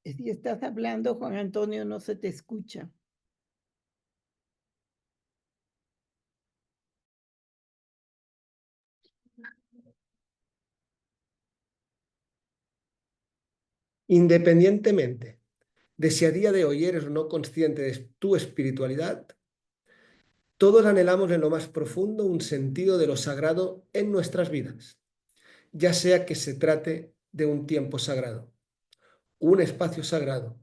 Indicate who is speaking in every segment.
Speaker 1: Si estás hablando, Juan Antonio, no se te escucha.
Speaker 2: Independientemente de si a día de hoy eres o no consciente de tu espiritualidad, todos anhelamos en lo más profundo un sentido de lo sagrado en nuestras vidas, ya sea que se trate de un tiempo sagrado, un espacio sagrado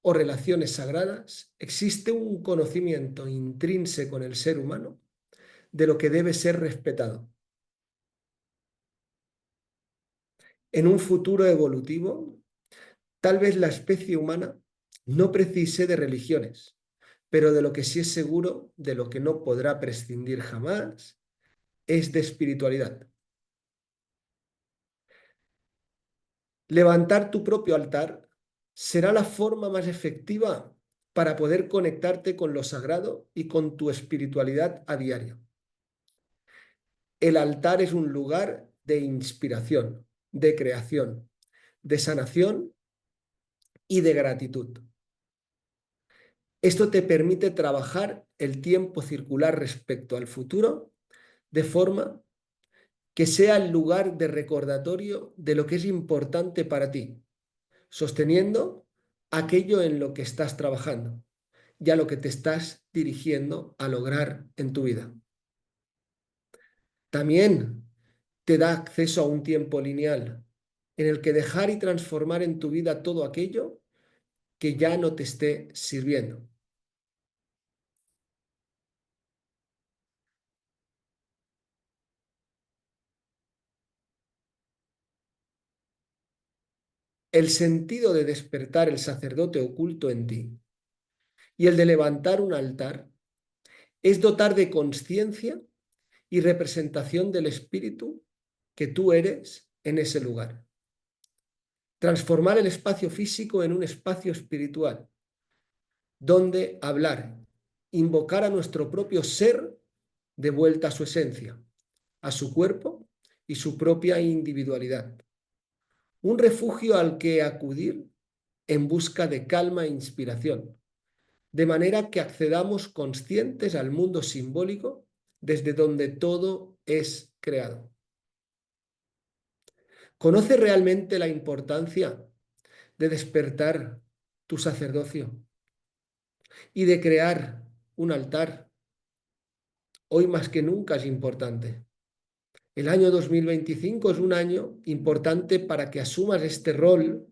Speaker 2: o relaciones sagradas. Existe un conocimiento intrínseco en el ser humano de lo que debe ser respetado. En un futuro evolutivo, tal vez la especie humana no precise de religiones, pero de lo que sí es seguro, de lo que no podrá prescindir jamás, es de espiritualidad. Levantar tu propio altar será la forma más efectiva para poder conectarte con lo sagrado y con tu espiritualidad a diario. El altar es un lugar de inspiración, de creación, de sanación y de gratitud. Esto te permite trabajar el tiempo circular respecto al futuro de forma que sea el lugar de recordatorio de lo que es importante para ti, sosteniendo aquello en lo que estás trabajando y a lo que te estás dirigiendo a lograr en tu vida. También te da acceso a un tiempo lineal en el que dejar y transformar en tu vida todo aquello que ya no te esté sirviendo. El sentido de despertar el sacerdote oculto en ti y el de levantar un altar es dotar de conciencia y representación del espíritu que tú eres en ese lugar. Transformar el espacio físico en un espacio espiritual, donde hablar, invocar a nuestro propio ser de vuelta a su esencia, a su cuerpo y su propia individualidad. Un refugio al que acudir en busca de calma e inspiración, de manera que accedamos conscientes al mundo simbólico desde donde todo es creado. ¿Conoce realmente la importancia de despertar tu sacerdocio y de crear un altar? Hoy más que nunca es importante. El año 2025 es un año importante para que asumas este rol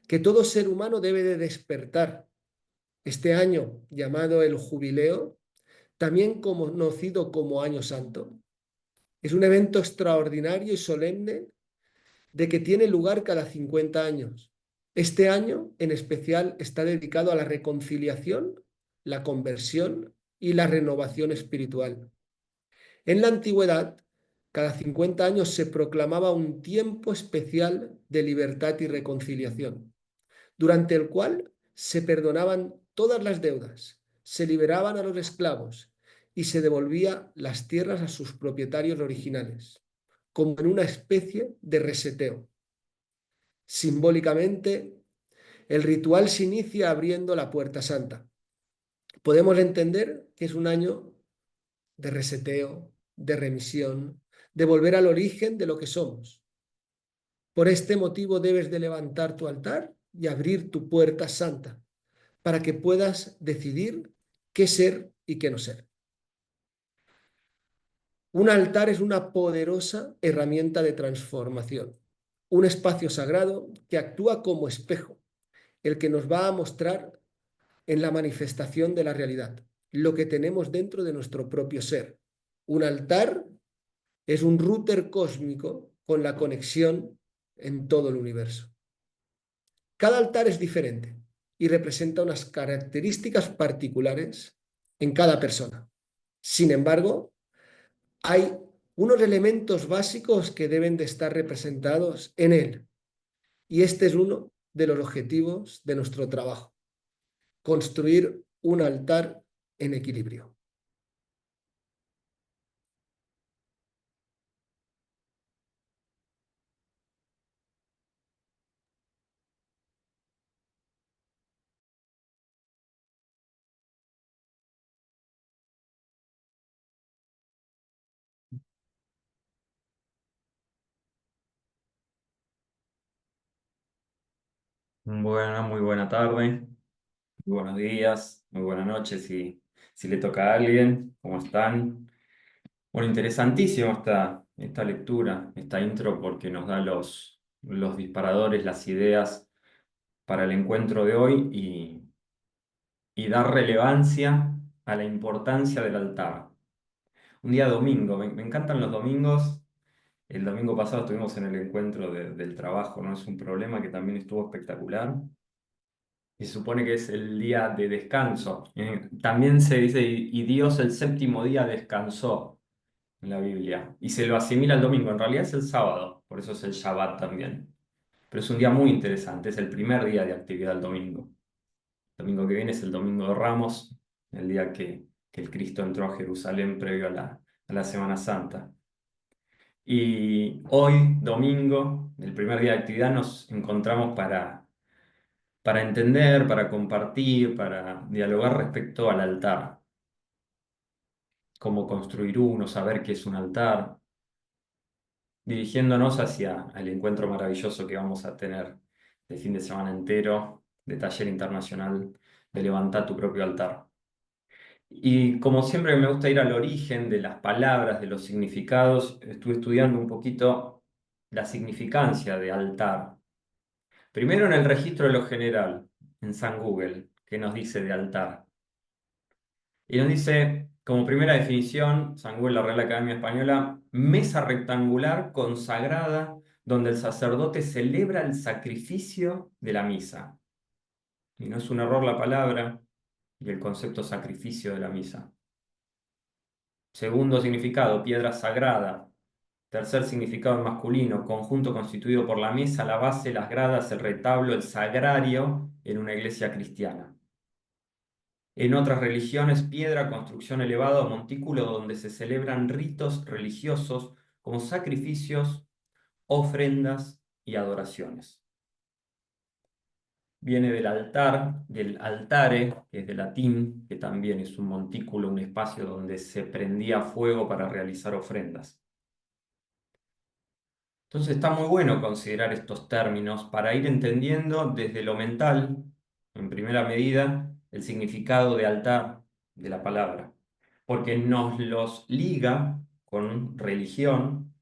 Speaker 2: que todo ser humano debe de despertar. Este año, llamado el Jubileo, también conocido como Año Santo, es un evento extraordinario y solemne de que tiene lugar cada 50 años. Este año, en especial, está dedicado a la reconciliación, la conversión y la renovación espiritual. En la antigüedad, cada 50 años se proclamaba un tiempo especial de libertad y reconciliación, durante el cual se perdonaban todas las deudas, se liberaban a los esclavos y se devolvía las tierras a sus propietarios originales, como en una especie de reseteo. Simbólicamente, el ritual se inicia abriendo la Puerta Santa. Podemos entender que es un año de reseteo, de remisión, de volver al origen de lo que somos. Por este motivo debes de levantar tu altar y abrir tu puerta santa para que puedas decidir qué ser y qué no ser. Un altar es una poderosa herramienta de transformación, un espacio sagrado que actúa como espejo, el que nos va a mostrar en la manifestación de la realidad lo que tenemos dentro de nuestro propio ser. Un altar es un router cósmico con la conexión en todo el universo. Cada altar es diferente y representa unas características particulares en cada persona. Sin embargo, hay unos elementos básicos que deben de estar representados en él. Y este es uno de los objetivos de nuestro trabajo: construir un altar en equilibrio.
Speaker 3: Muy buena tarde, muy buenos días, muy buenas noches si le toca a alguien. ¿Cómo están? Bueno, interesantísimo esta lectura, esta intro, porque nos da los disparadores, las ideas para el encuentro de hoy y dar relevancia a la importancia del altar. Un día domingo, me encantan los domingos. El domingo pasado estuvimos en el encuentro del trabajo, ¿no? Es un problema que también estuvo espectacular. Y se supone que es el día de descanso. También se dice, y Dios el séptimo día descansó en la Biblia. Y se lo asimila al domingo. En realidad es el sábado, por eso es el Shabbat también. Pero es un día muy interesante, es el primer día de actividad el domingo. El domingo que viene es el domingo de Ramos, el día que el Cristo entró a Jerusalén previo a la Semana Santa. Y hoy, domingo, el primer día de actividad, nos encontramos para entender, para compartir, para dialogar respecto al altar, cómo construir uno, saber qué es un altar, dirigiéndonos hacia el encuentro maravilloso que vamos a tener de fin de semana entero, de taller internacional de levantar tu propio altar. Y como siempre me gusta ir al origen de las palabras, de los significados, estuve estudiando un poquito la significancia de altar. Primero en el registro de lo general, en San Google, que nos dice de altar. Y nos dice, como primera definición, San Google, la Real Academia Española, mesa rectangular consagrada donde el sacerdote celebra el sacrificio de la misa. Y no es un error la palabra y el concepto sacrificio de la misa. Segundo significado, piedra sagrada. Tercer significado en masculino, conjunto constituido por la mesa, la base, las gradas, el retablo, el sagrario en una iglesia cristiana. En otras religiones, piedra, construcción elevada o montículo donde se celebran ritos religiosos como sacrificios, ofrendas y adoraciones. Viene del altar, del altare, que es de latín, que también es un montículo, un espacio donde se prendía fuego para realizar ofrendas. Entonces está muy bueno considerar estos términos para ir entendiendo desde lo mental, en primera medida, el significado de altar de la palabra, porque nos los liga con religión,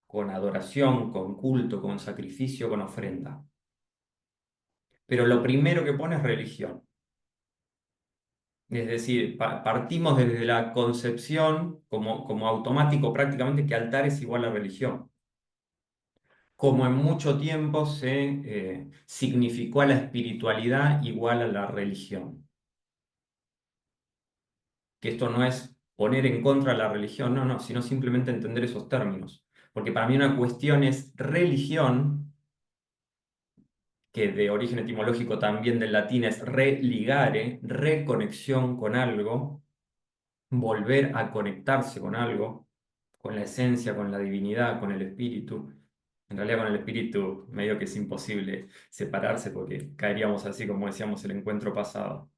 Speaker 3: con adoración, con culto, con sacrificio, con ofrenda. Pero lo primero que pone es religión. Es decir, partimos desde la concepción como automático prácticamente que altar es igual a religión. Como en mucho tiempo se significó a la espiritualidad igual a la religión. Que esto no es poner en contra la religión, no, sino simplemente entender esos términos. Porque para mí una cuestión es religión, que de origen etimológico también del latín es religare, reconexión con algo, volver a conectarse con algo, con la esencia, con la divinidad, con el espíritu. En realidad con el espíritu medio que es imposible separarse porque caeríamos así como decíamos el encuentro pasado.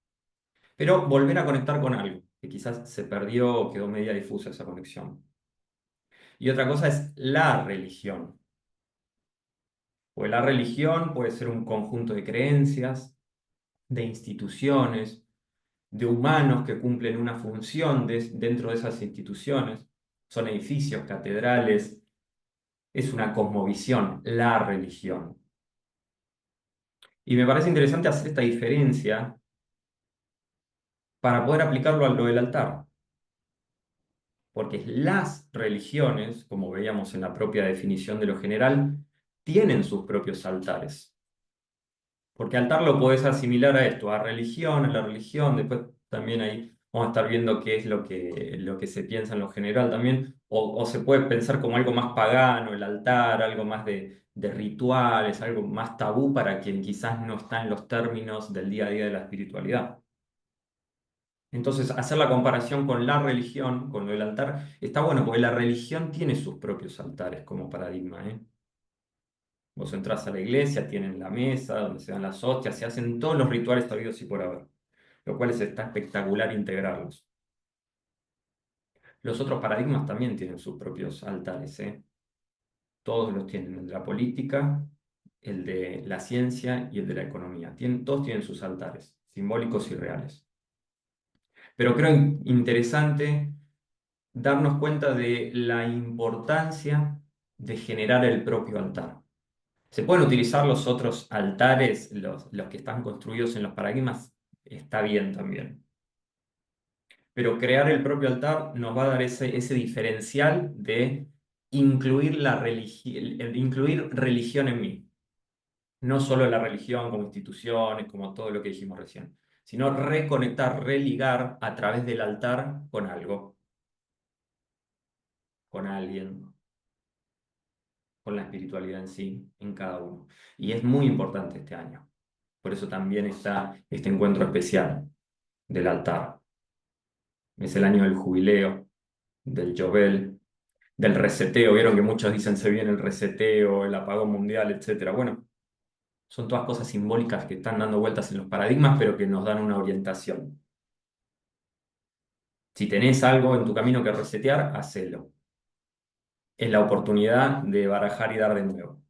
Speaker 3: Pero volver a conectar con algo, que quizás se perdió o quedó media difusa esa conexión. Y otra cosa es la religión. Pues la religión puede ser un conjunto de creencias, de instituciones, de humanos que cumplen una función dentro de esas instituciones. Son edificios, catedrales, es una cosmovisión, la religión. Y me parece interesante hacer esta diferencia para poder aplicarlo a lo del altar, porque las religiones, como veíamos en la propia definición de lo general, tienen sus propios altares. Porque altar lo podés asimilar a esto, a la religión, después también ahí vamos a estar viendo qué es lo que se piensa en lo general también, o se puede pensar como algo más pagano, el altar, algo más de rituales, algo más tabú para quien quizás no está en los términos del día a día de la espiritualidad. Entonces, hacer la comparación con la religión, con lo del altar, está bueno porque la religión tiene sus propios altares como paradigma, ¿eh? Vos entrás a la iglesia, tienen la mesa donde se dan las hostias, se hacen todos los rituales habidos y por haber, lo cual está espectacular integrarlos. Los otros paradigmas también tienen sus propios altares, ¿eh? Todos los tienen, el de la política, el de la ciencia y el de la economía. Todos tienen sus altares, simbólicos y reales. Pero creo interesante darnos cuenta de la importancia de generar el propio altar. Se pueden utilizar los otros altares, los que están construidos en los paradigmas, está bien también. Pero crear el propio altar nos va a dar ese diferencial de incluir incluir religión en mí. No solo la religión como instituciones, como todo lo que dijimos recién, sino reconectar, religar a través del altar con algo, con alguien, con la espiritualidad en sí, en cada uno. Y es muy importante este año. Por eso también está este encuentro especial del altar. Es el año del jubileo, del Yobel, del reseteo. Vieron que muchos dicen se viene el reseteo, el apagón mundial, etc. Bueno, son todas cosas simbólicas que están dando vueltas en los paradigmas, pero que nos dan una orientación. Si tenés algo en tu camino que resetear, hacelo. Es la oportunidad de barajar y dar de nuevo.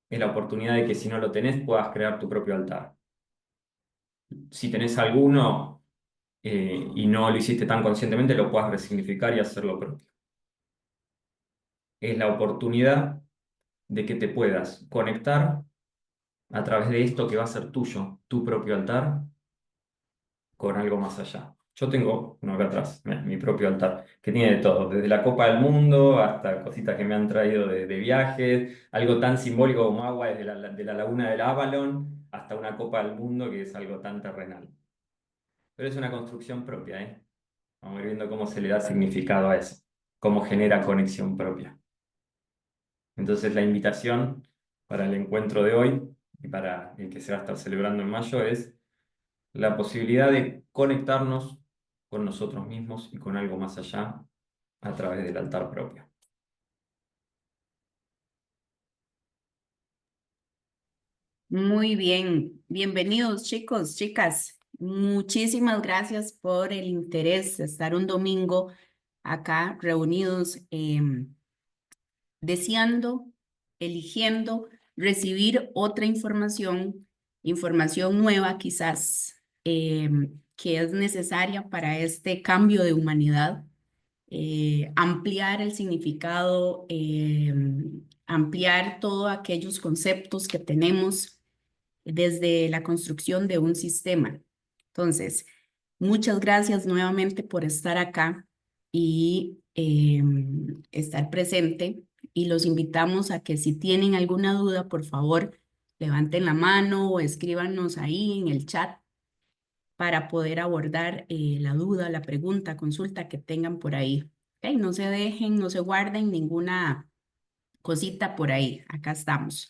Speaker 3: Es la oportunidad de que si no lo tenés, puedas crear tu propio altar. Si tenés alguno y no lo hiciste tan conscientemente, lo puedas resignificar y hacerlo propio. Es la oportunidad de que te puedas conectar a través de esto que va a ser tuyo, tu propio altar, con algo más allá. Yo tengo uno acá atrás, mi propio altar, que tiene de todo, desde la Copa del Mundo hasta cositas que me han traído de viajes, algo tan simbólico como agua desde de la laguna del Avalon, hasta una Copa del Mundo que es algo tan terrenal. Pero es una construcción propia, ¿eh? Vamos a ir viendo cómo se le da significado a eso, cómo genera conexión propia. Entonces la invitación para el encuentro de hoy y para el que se va a estar celebrando en mayo es la posibilidad de conectarnos con nosotros mismos y con algo más allá a través del altar propio.
Speaker 4: Muy bien, bienvenidos chicos, chicas. Muchísimas gracias por el interés de estar un domingo acá reunidos, deseando, eligiendo recibir otra información, información nueva quizás, que es necesaria para este cambio de humanidad, ampliar el significado, ampliar todos aquellos conceptos que tenemos desde la construcción de un sistema. Entonces, muchas gracias nuevamente por estar acá y estar presente. Y los invitamos a que si tienen alguna duda, por favor, levanten la mano o escríbanos ahí en el chat para poder abordar la duda, la pregunta, consulta que tengan por ahí. ¿Okay? No se dejen, no se guarden ninguna cosita por ahí. Acá estamos.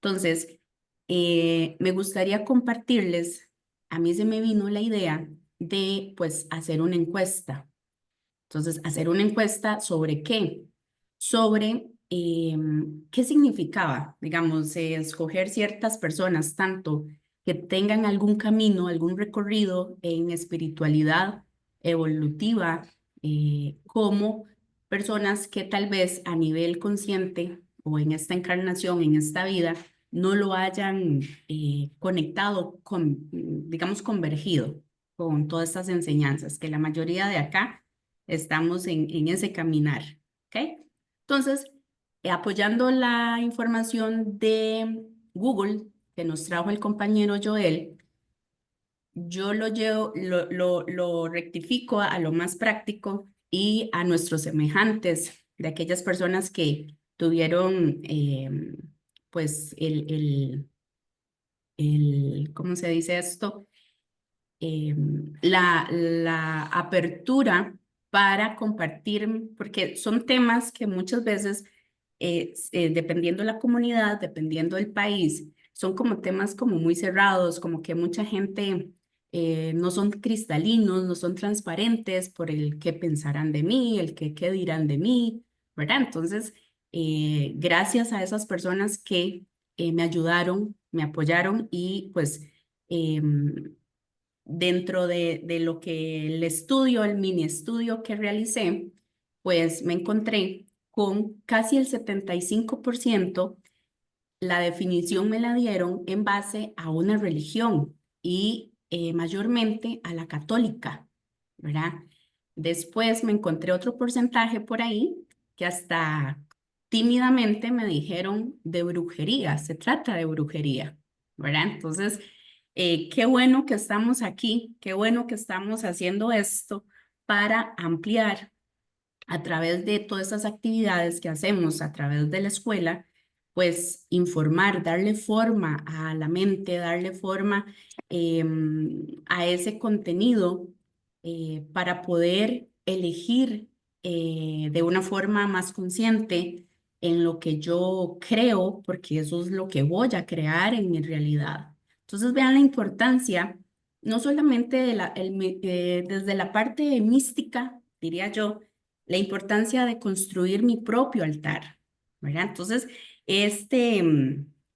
Speaker 4: Entonces, me gustaría compartirles, a mí se me vino la idea de, pues, hacer una encuesta. Entonces, hacer una encuesta sobre qué, sobre qué significaba, digamos, escoger ciertas personas, tanto que tengan algún camino, algún recorrido en espiritualidad evolutiva, como personas que tal vez a nivel consciente o en esta encarnación, en esta vida, no lo hayan conectado con, digamos, convergido con todas estas enseñanzas, que la mayoría de acá estamos en ese caminar, ¿ok? Entonces, apoyando la información de Google que nos trajo el compañero Joel, yo lo llevo, lo rectifico a lo más práctico y a nuestros semejantes, de aquellas personas que tuvieron, pues, ¿cómo se dice esto? La apertura para compartir, porque son temas que muchas veces, dependiendo de la comunidad, dependiendo del país, son como temas como muy cerrados, como que mucha gente no son cristalinos, no son transparentes por el qué pensarán de mí, el qué dirán de mí, ¿verdad? Entonces, gracias a esas personas que me ayudaron, me apoyaron y pues dentro de lo que el estudio, el mini estudio que realicé, pues me encontré con casi el 75% la definición me la dieron en base a una religión y mayormente a la católica, ¿verdad? Después me encontré otro porcentaje por ahí que hasta tímidamente me dijeron de brujería, se trata de brujería, ¿verdad? Entonces, qué bueno que estamos aquí, qué bueno que estamos haciendo esto para ampliar a través de todas esas actividades que hacemos a través de la escuela, pues informar, darle forma a la mente, darle forma a ese contenido para poder elegir de una forma más consciente en lo que yo creo, porque eso es lo que voy a crear en mi realidad. Entonces vean la importancia, no solamente desde la parte mística, diría yo, la importancia de construir mi propio altar, ¿verdad? Entonces, este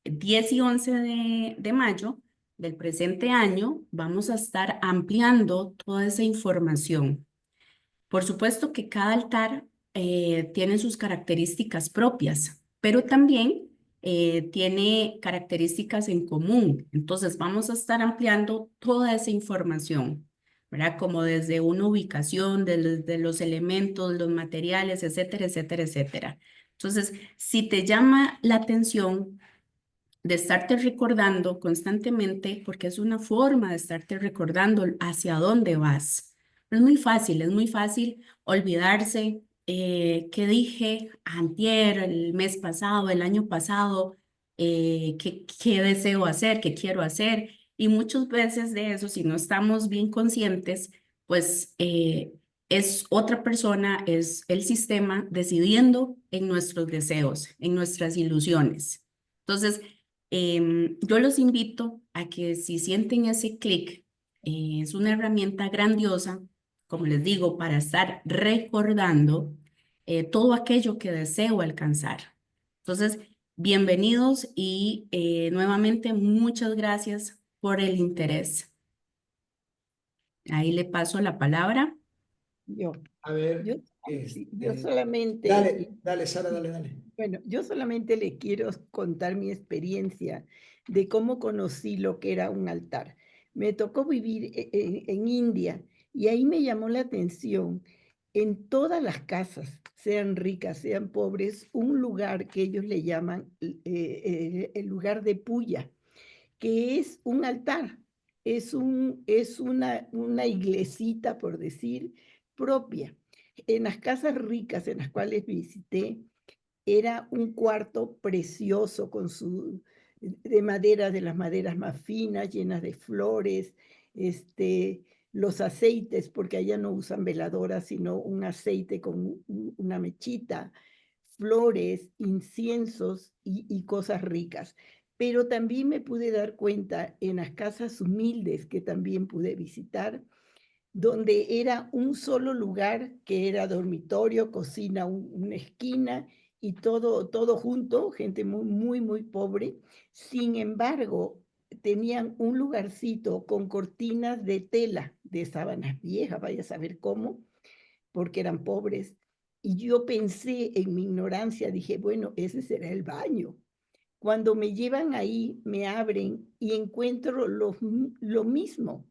Speaker 4: 10 y 11 de mayo del presente año vamos a estar ampliando toda esa información. Por supuesto que cada altar tiene sus características propias, pero también tiene características en común. Entonces vamos a estar ampliando toda esa información, ¿verdad? Como desde una ubicación, de los elementos, los materiales, etcétera, etcétera, etcétera. Entonces, si te llama la atención de estarte recordando constantemente, porque es una forma de estarte recordando hacia dónde vas. Es muy fácil olvidarse qué dije antier, el mes pasado, el año pasado, qué deseo hacer, qué quiero hacer. Y muchas veces de eso, si no estamos bien conscientes, pues es otra persona, es el sistema decidiendo en nuestros deseos, en nuestras ilusiones. Entonces, yo los invito a que si sienten ese clic, es una herramienta grandiosa, como les digo, para estar recordando todo aquello que deseo alcanzar. Entonces, bienvenidos y nuevamente muchas gracias por el interés. Ahí le paso la palabra.
Speaker 1: Yo,
Speaker 2: A ver,
Speaker 1: yo, yo
Speaker 2: este,
Speaker 1: solamente,
Speaker 2: dale, Sara, dale.
Speaker 1: bueno, yo solamente les quiero contar mi experiencia de cómo conocí lo que era un altar. Me tocó vivir en India y ahí me llamó la atención en todas las casas, sean ricas, sean pobres, un lugar que ellos le llaman el lugar de puya, que es un altar, es una iglesita, por decir, propia. En las casas ricas en las cuales visité, era un cuarto precioso de madera, de las maderas más finas, llenas de flores, los aceites, porque allá no usan veladoras, sino un aceite con una mechita, flores, inciensos y cosas ricas. Pero también me pude dar cuenta en las casas humildes que también pude visitar, donde era un solo lugar que era dormitorio, cocina, una esquina y todo junto, gente muy pobre. Sin embargo, tenían un lugarcito con cortinas de tela, de sábanas viejas, vaya a saber cómo, porque eran pobres. Y yo pensé en mi ignorancia, dije, bueno, ese será el baño. Cuando me llevan ahí, me abren y encuentro lo mismo,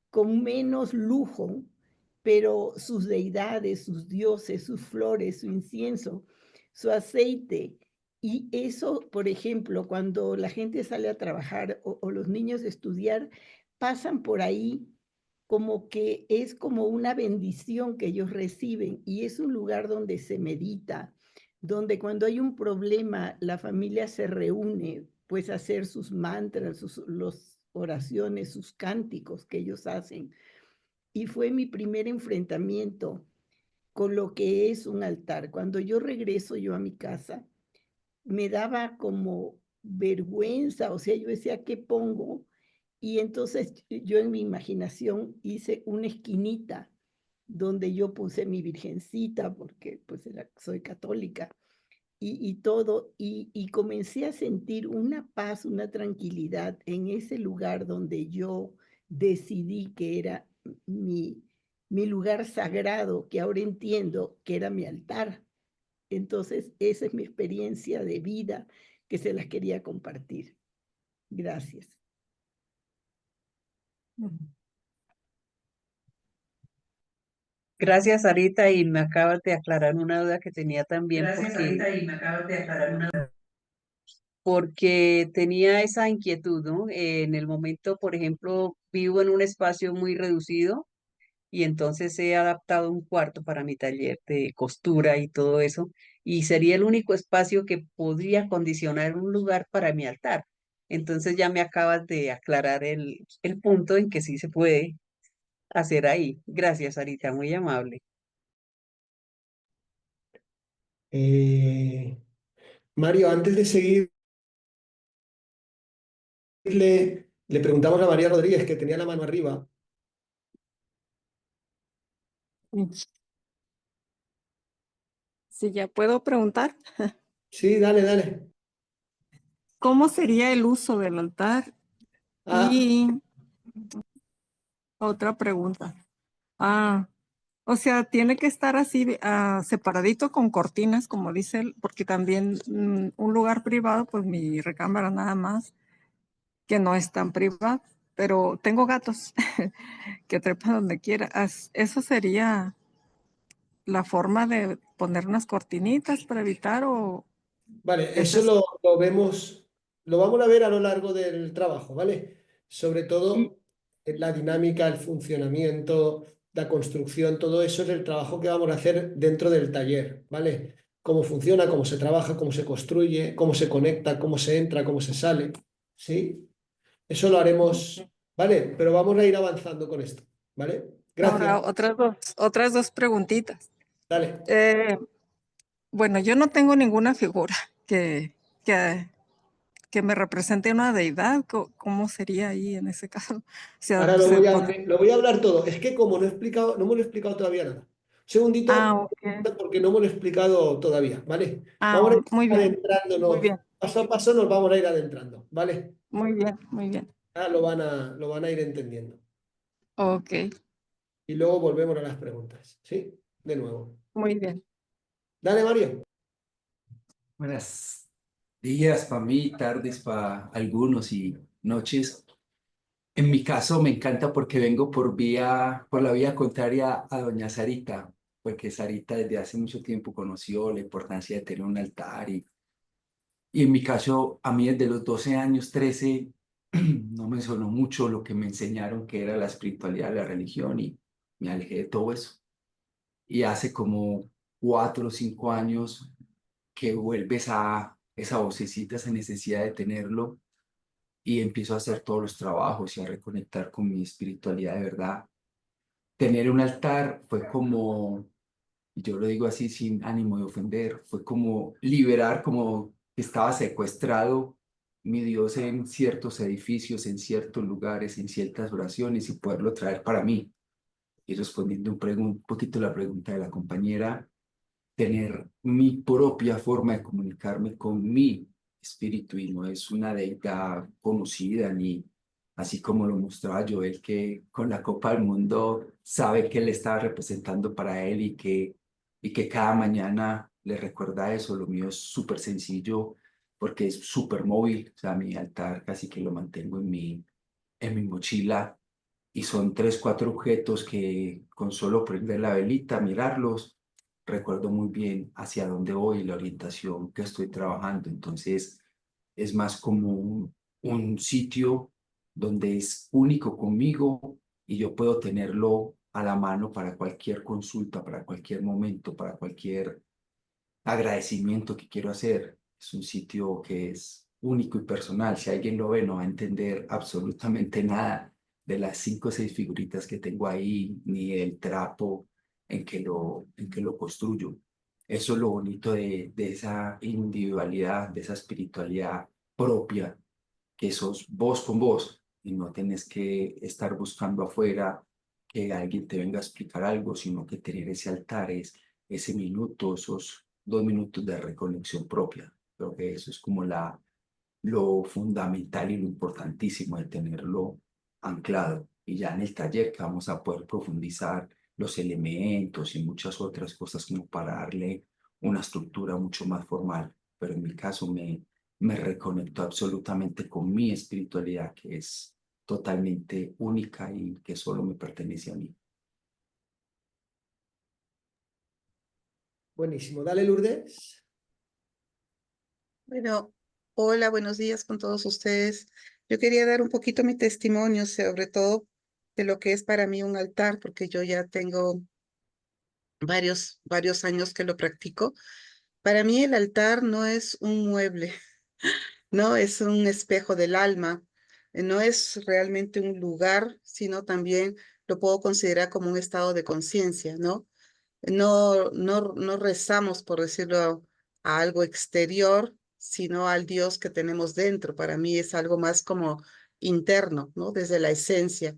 Speaker 1: con menos lujo, pero sus deidades, sus dioses, sus flores, su incienso, su aceite. Y eso, por ejemplo, cuando la gente sale a trabajar o los niños a estudiar, pasan por ahí como que es como una bendición que ellos reciben y es un lugar donde se medita, donde cuando hay un problema la familia se reúne, pues a hacer sus mantras, los oraciones, sus cánticos que ellos hacen. Y fue mi primer enfrentamiento con lo que es un altar. Cuando yo regreso yo a mi casa, me daba como vergüenza, o sea, yo decía, ¿qué pongo? Y entonces yo en mi imaginación hice una esquinita donde yo puse mi virgencita, porque pues soy católica, y todo, y comencé a sentir una paz, una tranquilidad en ese lugar donde yo decidí que era mi lugar sagrado, que ahora entiendo que era mi altar. Entonces, esa es mi experiencia de vida que se las quería compartir. Gracias.
Speaker 5: Gracias, Sarita, y me acabas de aclarar una duda que tenía también porque tenía esa inquietud, ¿no? En el momento, por ejemplo, vivo en un espacio muy reducido y entonces he adaptado un cuarto para mi taller de costura y todo eso, y sería el único espacio que podría acondicionar un lugar para mi altar. Entonces ya me acabas de aclarar el punto en que sí se puede hacer ahí. Gracias, Sarita, muy amable.
Speaker 2: Mario, antes de seguir, le preguntamos a María Rodríguez, que tenía la mano arriba.
Speaker 6: Si ya puedo preguntar,
Speaker 2: Sí, dale, dale.
Speaker 6: ¿cómo sería el uso del altar?
Speaker 2: Ah,
Speaker 6: Y otra pregunta. O sea, tiene que estar así separadito con cortinas, como dice él, porque también un lugar privado, pues mi recámara nada más, que no es tan privado, pero tengo gatos que trepan donde quiera. ¿Eso sería la forma de poner unas cortinitas para evitar o
Speaker 2: vale,
Speaker 6: eso
Speaker 2: eso
Speaker 6: es?
Speaker 2: lo vemos, lo vamos a ver a lo largo del trabajo, ¿vale? Sobre
Speaker 6: Y,
Speaker 2: todo la dinámica, el funcionamiento, la construcción, todo eso es el trabajo que vamos a hacer dentro del taller, ¿vale? Cómo funciona, cómo se trabaja, cómo se construye, cómo se conecta, cómo se entra, cómo se sale, ¿sí? Eso lo haremos, ¿vale? Pero vamos a ir avanzando con esto, ¿vale?
Speaker 6: ahora,
Speaker 2: Gracias.
Speaker 6: otras dos preguntitas.
Speaker 2: Dale.
Speaker 6: Eh, bueno, yo no tengo ninguna figura que, que, que me represente una deidad. ¿Cómo sería ahí en ese caso? O sea,
Speaker 2: Ahora lo voy a hablar todo. Es que como no he explicado, no me lo he explicado todavía nada. Un segundito,
Speaker 6: ok.
Speaker 2: porque no me lo he explicado todavía, ¿vale? Vamos a ir
Speaker 6: Muy bien, muy
Speaker 2: adentrándonos,
Speaker 6: bien,
Speaker 2: paso a paso nos vamos a ir adentrando, ¿vale?
Speaker 6: muy bien, muy bien.
Speaker 2: Ya lo van a ir entendiendo.
Speaker 6: Ok,
Speaker 2: Y luego volvemos a las preguntas, ¿sí? De nuevo.
Speaker 6: muy bien.
Speaker 2: Dale, Mario.
Speaker 7: Buenos días para mí, tardes para algunos y noches. En mi caso me encanta porque vengo por la vía contraria a doña Sarita, porque Sarita desde hace mucho tiempo conoció la importancia de tener un altar y en mi caso a mí desde los 12 años, 13, no me sonó mucho lo que me enseñaron que era la espiritualidad, la religión y me alejé de todo eso. Y hace como 4 o 5 años que vuelves a esa vocecita, esa necesidad de tenerlo y empiezo a hacer todos los trabajos y a reconectar con mi espiritualidad de verdad. Tener un altar fue como, y yo lo digo así sin ánimo de ofender, fue como liberar, como que estaba secuestrado mi Dios en ciertos edificios, en ciertos lugares, en ciertas oraciones y poderlo traer para mí. Y respondiendo un poquito la pregunta de la compañera, tener mi propia forma de comunicarme con mi espíritu y no es una deidad conocida ni así como lo mostraba Joel que con la Copa del Mundo sabe que él estaba representando para él y que cada mañana le recuerda eso. Lo mío es súper sencillo porque es súper móvil, o sea, mi altar casi que lo mantengo en mi mochila y son 3, 4 objetos que con solo prender la velita, mirarlos, recuerdo muy bien hacia dónde voy, la orientación que estoy trabajando. Entonces, es más como un sitio donde es único conmigo y yo puedo tenerlo a la mano para cualquier consulta, para cualquier momento, para cualquier agradecimiento que quiero hacer. Es un sitio que es único y personal. Si alguien lo ve, no va a entender absolutamente nada de las 5 o 6 figuritas que tengo ahí, ni el trapo en que lo construyo. Eso es lo bonito de esa individualidad, de esa espiritualidad propia, que sos vos con vos y no tenés que estar buscando afuera que alguien te venga a explicar algo, sino que tener ese altar es ese minuto, esos 2 minutos de reconexión propia. Creo que eso es como lo fundamental y lo importantísimo de tenerlo anclado. Y ya en el taller que vamos a poder profundizar los elementos y muchas otras cosas como para darle una estructura mucho más formal. Pero en mi caso me reconectó absolutamente con mi espiritualidad, que es totalmente única y que solo me pertenece a mí.
Speaker 2: Buenísimo. Dale, Lourdes.
Speaker 8: Bueno, hola, buenos días con todos ustedes. Yo quería dar un poquito mi testimonio, sobre todo de lo que es para mí un altar, porque yo ya tengo varios años que lo practico. Para mí el altar no es un mueble, no es un espejo del alma, no es realmente un lugar, sino también lo puedo considerar como un estado de conciencia, ¿no? No rezamos, por decirlo, a algo exterior, sino al Dios que tenemos dentro. Para mí es algo más como interno, ¿no? Desde la esencia.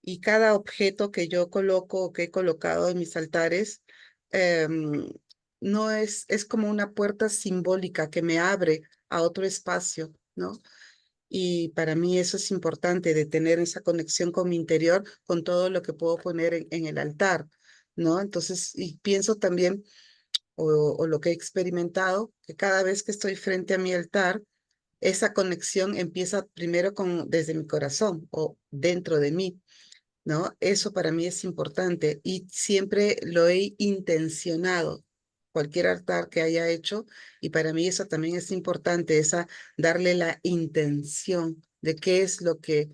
Speaker 8: Y cada objeto que yo coloco o que he colocado en mis altares, em, no es como una puerta simbólica que me abre a otro espacio, ¿no? Y para mí eso es importante, de tener esa conexión con mi interior, con todo lo que puedo poner en el altar, ¿no? Entonces, y pienso también, o lo que he experimentado, que cada vez que estoy frente a mi altar, esa conexión empieza primero desde mi corazón o dentro de mí, ¿no? Eso para mí es importante y siempre lo he intencionado, cualquier altar que haya hecho, y para mí eso también es importante, darle la intención de qué es lo que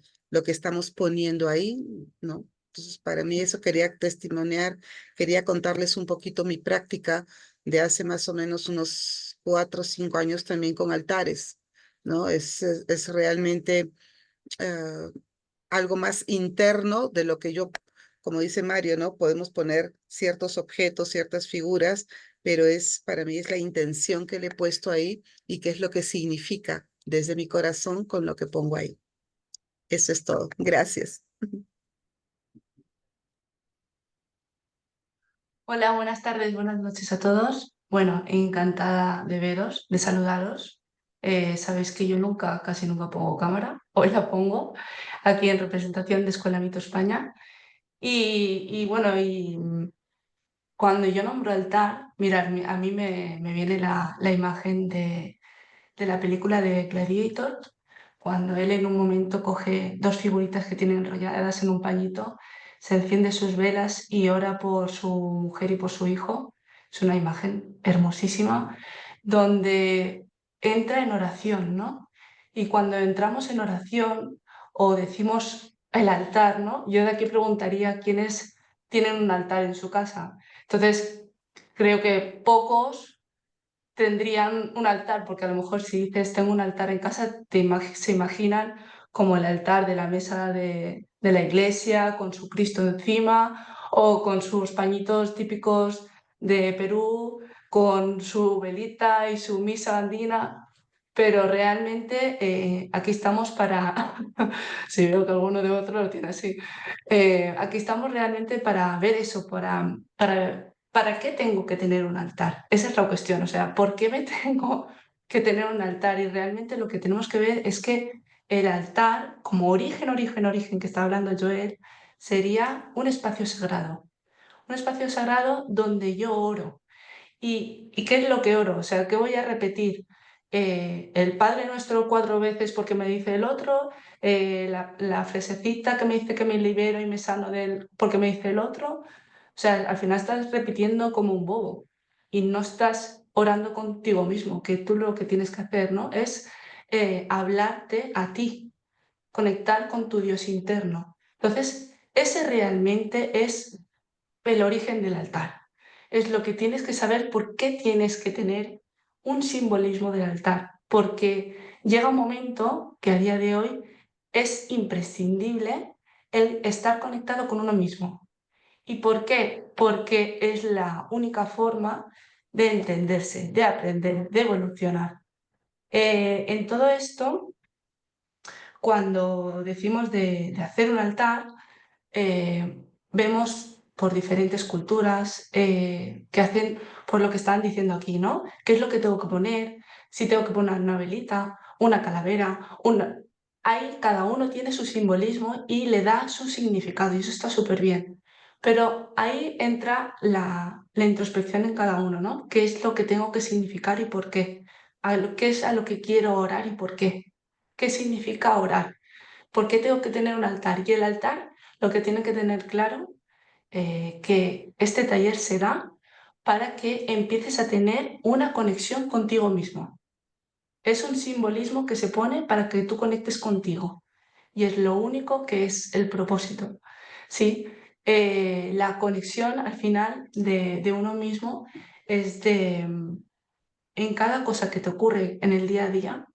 Speaker 8: estamos poniendo ahí, ¿no? Entonces, para mí eso quería testimoniar, quería contarles un poquito mi práctica de hace más o menos unos 4 o 5 años también con altares, ¿no? Es realmente eh, algo más interno de lo que yo, como dice Mario, ¿no? Podemos poner ciertos objetos, ciertas figuras, pero para mí es la intención que le he puesto ahí y qué es lo que significa desde mi corazón con lo que pongo ahí. Eso es todo. Gracias.
Speaker 9: Hola, buenas tardes, buenas noches a todos. Bueno, encantada de veros, de saludaros. Sabéis que yo casi nunca pongo cámara. Hoy la pongo aquí en representación de Escuela Mito España. Y bueno, cuando yo nombro altar, mirad, a mí me viene la imagen de la película de Gladiator, cuando él en un momento coge dos figuritas que tienen enrolladas en un pañito, se enciende sus velas y ora por su mujer y por su hijo. Es una imagen hermosísima donde entra en oración, ¿no? Y cuando entramos en oración o decimos el altar, ¿no? Yo de aquí preguntaría quiénes tienen un altar en su casa. Entonces, creo que pocos tendrían un altar, porque a lo mejor si dices tengo un altar en casa, se imaginan como el altar de la mesa de la iglesia, con su Cristo encima, o con sus pañitos típicos de Perú, con su velita y su misa andina. Pero realmente aquí estamos para, si veo que alguno de otros lo tiene así, aquí estamos realmente para ver eso, ¿para qué tengo que tener un altar? Esa es la cuestión, o sea, ¿por qué me tengo que tener un altar? Y realmente lo que tenemos que ver es que el altar, como origen que está hablando Joel, sería un espacio sagrado. Un espacio sagrado donde yo oro. ¿Y qué es lo que oro? O sea, ¿qué voy a repetir? El Padre Nuestro 4 veces porque me dice el otro, la frasecita que me dice que me libero y me sano de él porque me dice el otro. O sea, al final estás repitiendo como un bobo y no estás orando contigo mismo, que tú lo que tienes que hacer, ¿no? Es hablarte a ti, conectar con tu Dios interno. Entonces, ese realmente es el origen del altar. Es lo que tienes que saber por qué tienes que tener un simbolismo del altar, porque llega un momento que a día de hoy es imprescindible el estar conectado con uno mismo. ¿Y por qué? Porque es la única forma de entenderse, de aprender, de evolucionar. En todo esto, cuando decimos de hacer un altar, vemos por diferentes culturas que hacen por lo que están diciendo aquí, ¿no? ¿Qué es lo que tengo que poner? Si tengo que poner una velita, una calavera, una... Ahí cada uno tiene su simbolismo y le da su significado y eso está súper bien. Pero ahí entra la introspección en cada uno, ¿no? ¿Qué es lo que tengo que significar y por qué? qué es a lo que quiero orar y por qué. ¿Qué significa orar? ¿Por qué tengo que tener un altar? Y el altar lo que tiene que tener claro que este taller se da para que empieces a tener una conexión contigo mismo. Es un simbolismo que se pone para que tú conectes contigo y es lo único que es el propósito. ¿Sí? La conexión al final de uno mismo es en cada cosa que te ocurre en el día a día,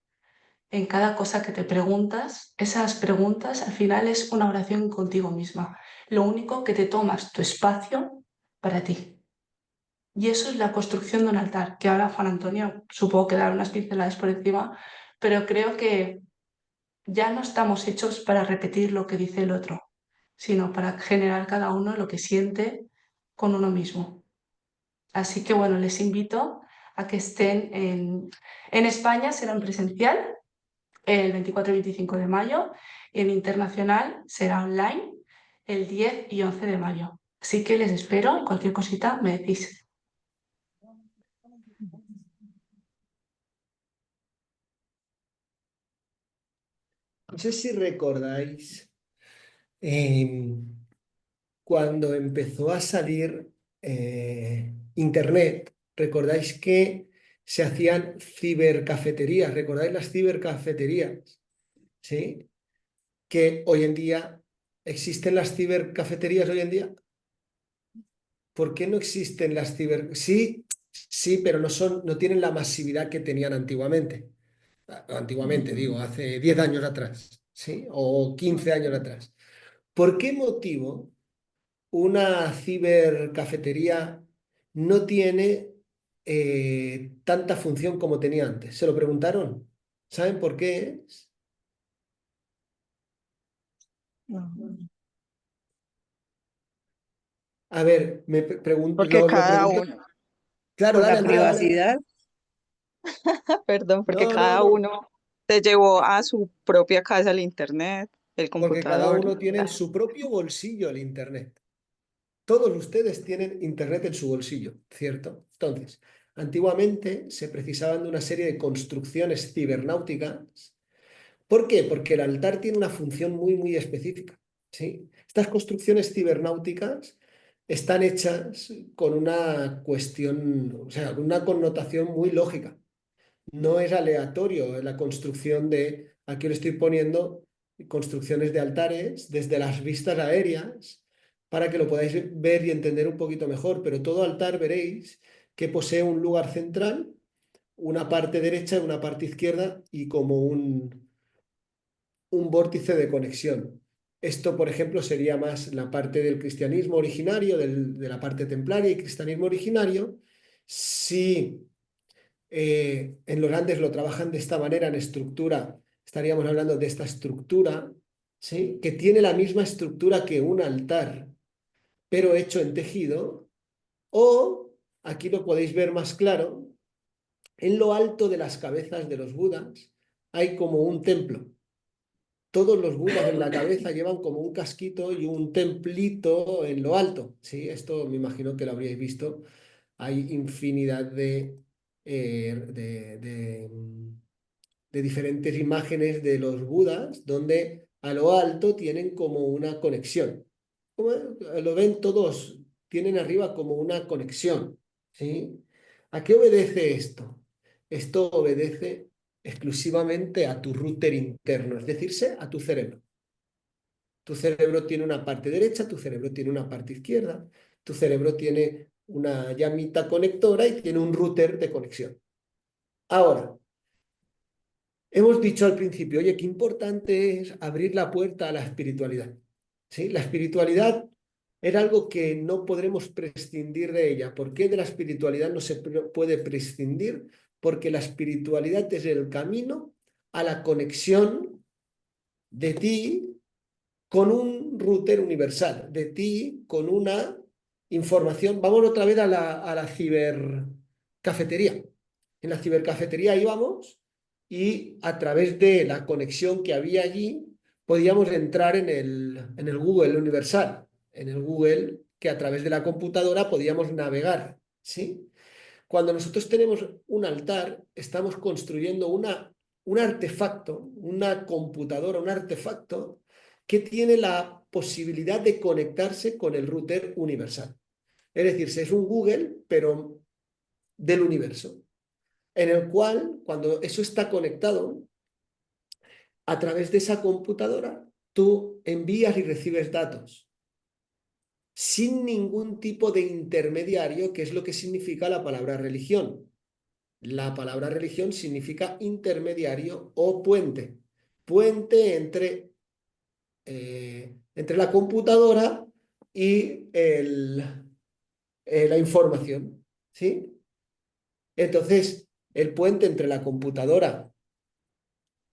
Speaker 9: en cada cosa que te preguntas, esas preguntas al final es una oración contigo misma. Lo único que te tomas tu espacio para ti. Y eso es la construcción de un altar, que ahora Juan Antonio supongo que dar unas pinceladas por encima, pero creo que ya no estamos hechos para repetir lo que dice el otro, sino para generar cada uno lo que siente con uno mismo. Así que bueno, les invito a que estén en España, será en presencial el 24 y 25 de mayo, y en internacional será online el 10 y 11 de mayo. Así que les espero y cualquier cosita me decís.
Speaker 2: No sé si recordáis cuando empezó a salir Internet, recordáis que se hacían cibercafeterías, ¿recordáis las cibercafeterías? ¿Sí? Que hoy en día, ¿existen las cibercafeterías hoy en día? ¿Por qué no existen las ciber...? Sí, sí, pero no tienen la masividad que tenían antiguamente. Antiguamente, digo, hace 10 años atrás, ¿sí? O 15 años atrás. ¿Por qué motivo una cibercafetería no tiene tanta función como tenía antes? ¿Se lo preguntaron? ¿Saben por qué es? A ver, me pregunto,
Speaker 6: Porque
Speaker 2: lo
Speaker 6: cada
Speaker 2: pregunto.
Speaker 6: uno,
Speaker 2: Claro,
Speaker 5: Por
Speaker 2: dale,
Speaker 5: la
Speaker 2: Andrea, dale.
Speaker 5: privacidad.
Speaker 6: perdón, porque
Speaker 2: No, no,
Speaker 6: cada
Speaker 2: no.
Speaker 6: uno se llevó a su propia casa el internet, el
Speaker 2: Porque cada
Speaker 6: computador.
Speaker 2: uno tiene en su propio bolsillo el Internet. Todos ustedes tienen Internet en su bolsillo, ¿cierto? Entonces, antiguamente se precisaban de una serie de construcciones cibernáuticas. ¿Por qué? Porque el altar tiene una función muy, muy específica, ¿sí? Estas construcciones cibernáuticas están hechas con una cuestión, o sea, con una connotación muy lógica. No es aleatorio la construcción de, aquí le estoy poniendo construcciones de altares desde las vistas aéreas para que lo podáis ver y entender un poquito mejor, pero todo altar veréis que posee un lugar central, una parte derecha y una parte izquierda y como un vórtice de conexión. Esto, por ejemplo, sería más la parte del cristianismo originario, de la parte templaria y cristianismo originario. Si en los Andes lo trabajan de esta manera en estructura, estaríamos hablando de esta estructura, ¿sí? Que tiene la misma estructura que un altar, pero hecho en tejido, o aquí lo podéis ver más claro, en lo alto de las cabezas de los Budas hay como un templo. Todos los Budas en la cabeza llevan como un casquito y un templito en lo alto, ¿sí? Esto me imagino que lo habríais visto. Hay infinidad de diferentes imágenes de los Budas donde a lo alto tienen como una conexión. Como lo ven todos, tienen arriba como una conexión, ¿sí? ¿A qué obedece esto? Esto obedece exclusivamente a tu router interno, es decir, a tu cerebro. Tu cerebro tiene una parte derecha, tu cerebro tiene una parte izquierda, tu cerebro tiene una llamita conectora y tiene un router de conexión. Ahora, hemos dicho al principio, oye, qué importante es abrir la puerta a la espiritualidad. ¿Sí? La espiritualidad era algo que no podremos prescindir de ella. ¿Por qué de la espiritualidad no se puede prescindir? Porque la espiritualidad es el camino a la conexión de ti con un router universal, de ti con una información. Vamos otra vez a la cibercafetería. En la cibercafetería íbamos y a través de la conexión que había allí podíamos entrar en el Google universal, en el Google que a través de la computadora podíamos navegar, ¿sí? cuando nosotros tenemos un altar, estamos construyendo un artefacto, una computadora, un artefacto que tiene la posibilidad de conectarse con el router universal. Es decir, es un Google, pero del universo, en el cual, cuando eso está conectado, a través de esa computadora, tú envías y recibes datos sin ningún tipo de intermediario, que es lo que significa la palabra religión. La palabra religión significa intermediario o puente. Puente entre la computadora y la información, ¿sí? Entonces, el puente entre la computadora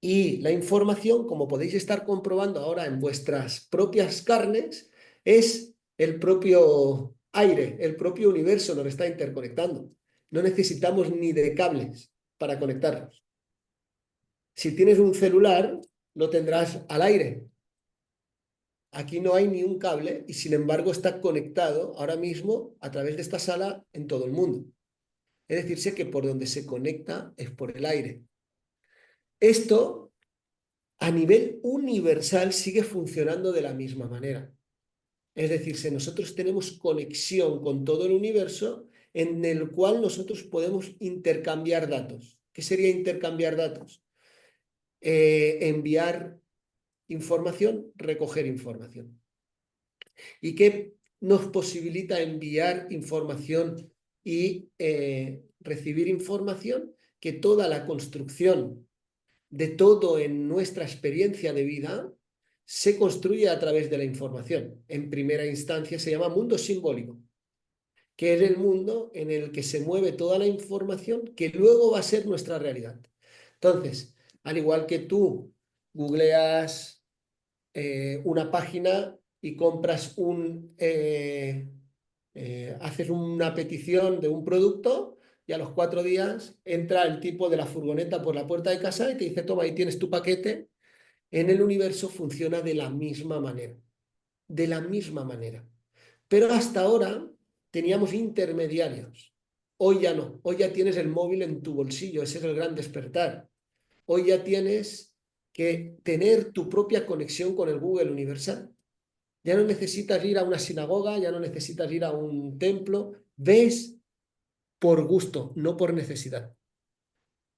Speaker 2: y la información, como podéis estar comprobando ahora en vuestras propias carnes, es el propio aire, el propio universo nos está interconectando. No necesitamos ni de cables para conectarnos. Si tienes un celular, lo tendrás al aire. Aquí no hay ni un cable y sin embargo está conectado ahora mismo a través de esta sala en todo el mundo. Es decirse que por donde se conecta es por el aire. Esto a nivel universal sigue funcionando de la misma manera. Es decir, si nosotros tenemos conexión con todo el universo en el cual nosotros podemos intercambiar datos. ¿Qué sería intercambiar datos? Enviar información, recoger información. ¿Y qué nos posibilita enviar información y recibir información? Que toda la construcción de todo en nuestra experiencia de vida se construye a través de la información. En primera instancia se llama mundo simbólico, que es el mundo en el que se mueve toda la información que luego va a ser nuestra realidad. Entonces, al igual que tú googleas una página y compras haces una petición de un producto y a los 4 días entra el tipo de la furgoneta por la puerta de casa y te dice, toma, ahí tienes tu paquete. En el universo funciona de la misma manera. De la misma manera. Pero hasta ahora teníamos intermediarios. Hoy ya no. Hoy ya tienes el móvil en tu bolsillo. Ese es el gran despertar. Hoy ya tienes que tener tu propia conexión con el Google universal. Ya no necesitas ir a una sinagoga, ya no necesitas ir a un templo. Ves por gusto, no por necesidad.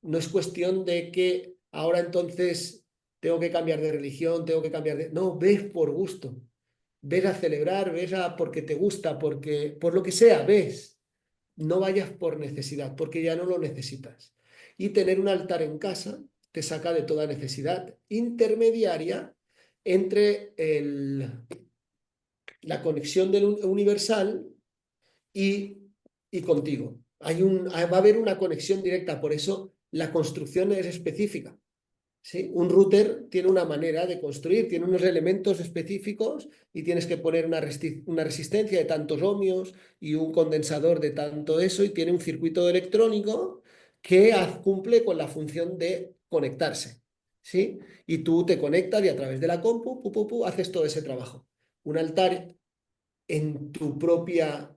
Speaker 2: No es cuestión de que ahora entonces tengo que cambiar de religión, tengo que cambiar de... No, ves por gusto. Ves a celebrar, ves a porque te gusta, porque por lo que sea, ves. No vayas por necesidad, porque ya no lo necesitas. Y tener un altar en casa te saca de toda necesidad intermediaria entre la conexión del universal y contigo. Va a haber una conexión directa, por eso la construcción es específica. ¿Sí? Un router tiene una manera de construir, tiene unos elementos específicos y tienes que poner una resistencia de tantos ohmios y un condensador de tanto eso y tiene un circuito electrónico que cumple con la función de conectarse. ¿Sí? Y tú te conectas y a través de la compu haces todo ese trabajo. Un altar en tu propia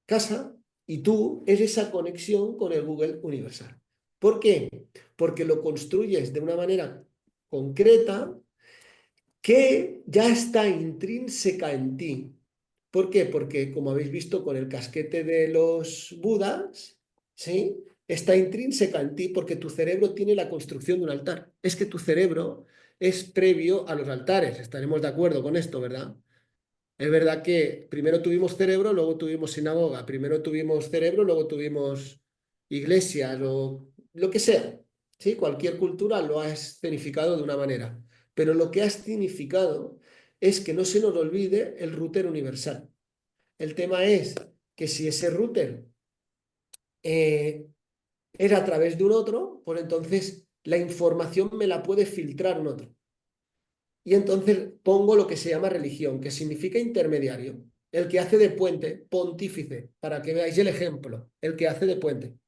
Speaker 2: casa y tú es esa conexión con el Google universal. ¿Por qué? Porque lo construyes de una manera concreta que ya está intrínseca en ti. ¿Por qué? Porque, como habéis visto con el casquete de los Budas, ¿sí? Está intrínseca en ti porque tu cerebro tiene la construcción de un altar. Es que tu cerebro es previo a los altares. Estaremos de acuerdo con esto, ¿verdad? Es verdad que primero tuvimos cerebro, luego tuvimos sinagoga, primero tuvimos cerebro, luego tuvimos iglesia, lo que sea. ¿Sí? Cualquier cultura lo ha escenificado de una manera. Pero lo que ha escenificado es que no se nos olvide el router universal. El tema es que si ese router es a través de un otro, pues entonces la información me la puede filtrar un otro. Y entonces pongo lo que se llama religión, que significa intermediario. El que hace de puente, pontífice, para que veáis el ejemplo, el que hace de puente.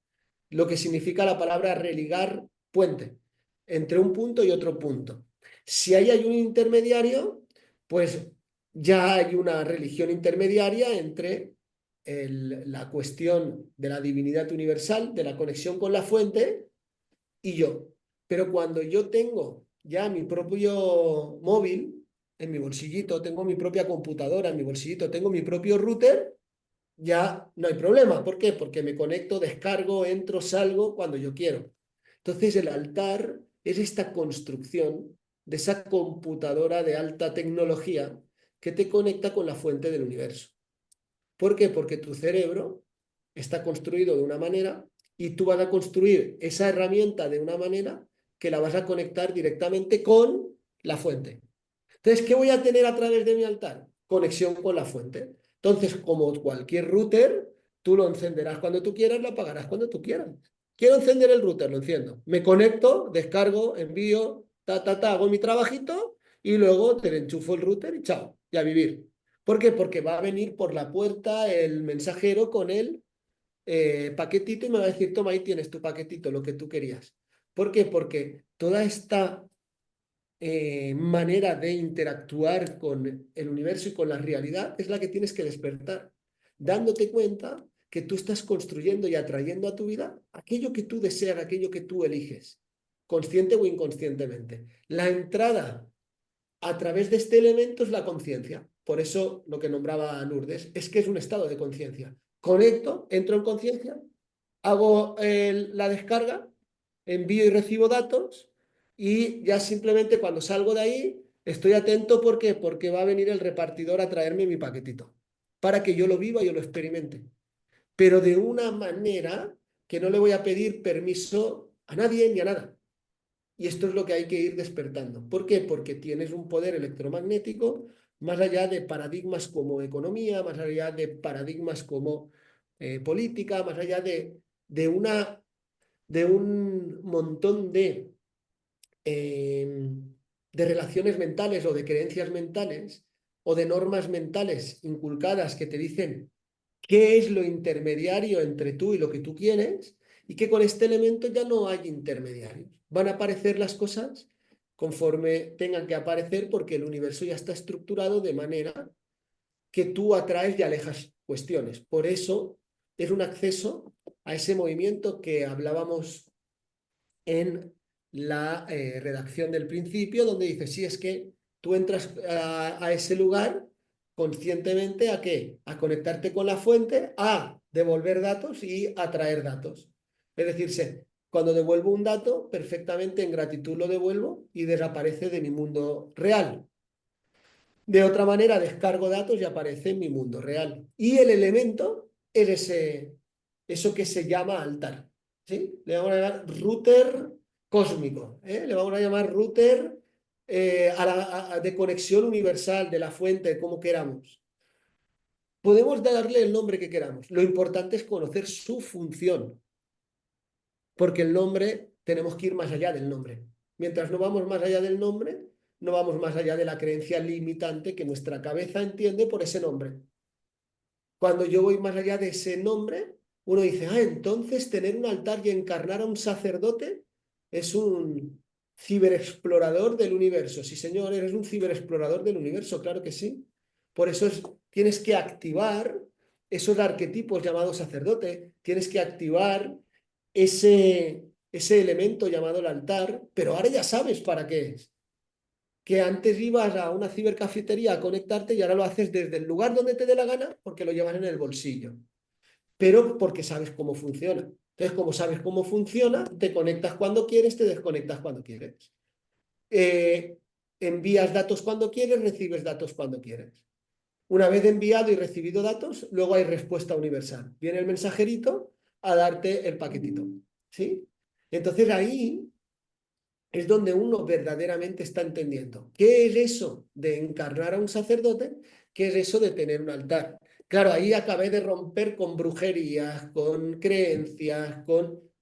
Speaker 2: Lo que significa la palabra religar, puente, entre un punto y otro punto. Si ahí hay un intermediario, pues ya hay una religión intermediaria entre la cuestión de la divinidad universal, de la conexión con la fuente y yo. Pero cuando yo tengo ya mi propio móvil en mi bolsillito, tengo mi propia computadora en mi bolsillito, tengo mi propio router, ya no hay problema. ¿Por qué? Porque me conecto, descargo, entro, salgo cuando yo quiero. Entonces el altar es esta construcción de esa computadora de alta tecnología que te conecta con la fuente del universo. ¿Por qué? Porque tu cerebro está construido de una manera y tú vas a construir esa herramienta de una manera que la vas a conectar directamente con la fuente. Entonces, ¿qué voy a tener a través de mi altar? Conexión con la fuente. Entonces, como cualquier router, tú lo encenderás cuando tú quieras, lo apagarás cuando tú quieras. Quiero encender el router, lo enciendo. Me conecto, descargo, envío, hago mi trabajito y luego te enchufo el router y chao, y a vivir. ¿Por qué? Porque va a venir por la puerta el mensajero con el paquetito y me va a decir, toma, ahí tienes tu paquetito, lo que tú querías. ¿Por qué? Porque toda esta manera de interactuar con el universo y con la realidad es la que tienes que despertar, dándote cuenta que tú estás construyendo y atrayendo a tu vida aquello que tú deseas, aquello que tú eliges, consciente o inconscientemente. La entrada a través de este elemento es la conciencia. Por eso lo que nombraba Lourdes es que es un estado de conciencia. Conecto, entro en conciencia, hago la descarga, envío y recibo datos y ya simplemente cuando salgo de ahí estoy atento. ¿Por qué? Porque va a venir el repartidor a traerme mi paquetito para que yo lo viva y yo lo experimente. Pero de una manera que no le voy a pedir permiso a nadie ni a nada. Y esto es lo que hay que ir despertando. ¿Por qué? Porque tienes un poder electromagnético más allá de paradigmas como economía, más allá de paradigmas como política, más allá de un montón de relaciones mentales o de creencias mentales o de normas mentales inculcadas que te dicen qué es lo intermediario entre tú y lo que tú quieres, y que con este elemento ya no hay intermediarios. Van a aparecer las cosas conforme tengan que aparecer porque el universo ya está estructurado de manera que tú atraes y alejas cuestiones. Por eso es un acceso a ese movimiento que hablábamos en la redacción del principio, donde dice, sí, es que tú entras a ese lugar conscientemente ¿a qué? A conectarte con la fuente, a devolver datos y a traer datos. Es decir, cuando devuelvo un dato, perfectamente en gratitud lo devuelvo y desaparece de mi mundo real. De otra manera, descargo datos y aparece en mi mundo real. Y el elemento es eso que se llama altar. ¿Sí? Le vamos a llamar router cósmico. Le vamos a llamar router de conexión universal, de la fuente, como queramos. Podemos darle el nombre que queramos. Lo importante es conocer su función. Porque el nombre, tenemos que ir más allá del nombre. Mientras no vamos más allá del nombre, no vamos más allá de la creencia limitante que nuestra cabeza entiende por ese nombre. Cuando yo voy más allá de ese nombre, uno dice, entonces tener un altar y encarnar a un sacerdote es un ciberexplorador del universo. Sí, señor, eres un ciberexplorador del universo, claro que sí. Por eso tienes que activar esos arquetipos llamados sacerdote, tienes que activar ese elemento llamado el altar, pero ahora ya sabes para qué es. Que antes ibas a una cibercafetería a conectarte y ahora lo haces desde el lugar donde te dé la gana porque lo llevas en el bolsillo, pero porque sabes cómo funciona. Entonces, como sabes cómo funciona, te conectas cuando quieres, te desconectas cuando quieres. Envías datos cuando quieres, recibes datos cuando quieres. Una vez enviado y recibido datos, luego hay respuesta universal. Viene el mensajerito a darte el paquetito. ¿Sí? Entonces ahí es donde uno verdaderamente está entendiendo qué es eso de encarnar a un sacerdote, qué es eso de tener un altar. Claro, ahí acabé de romper con brujerías, con creencias,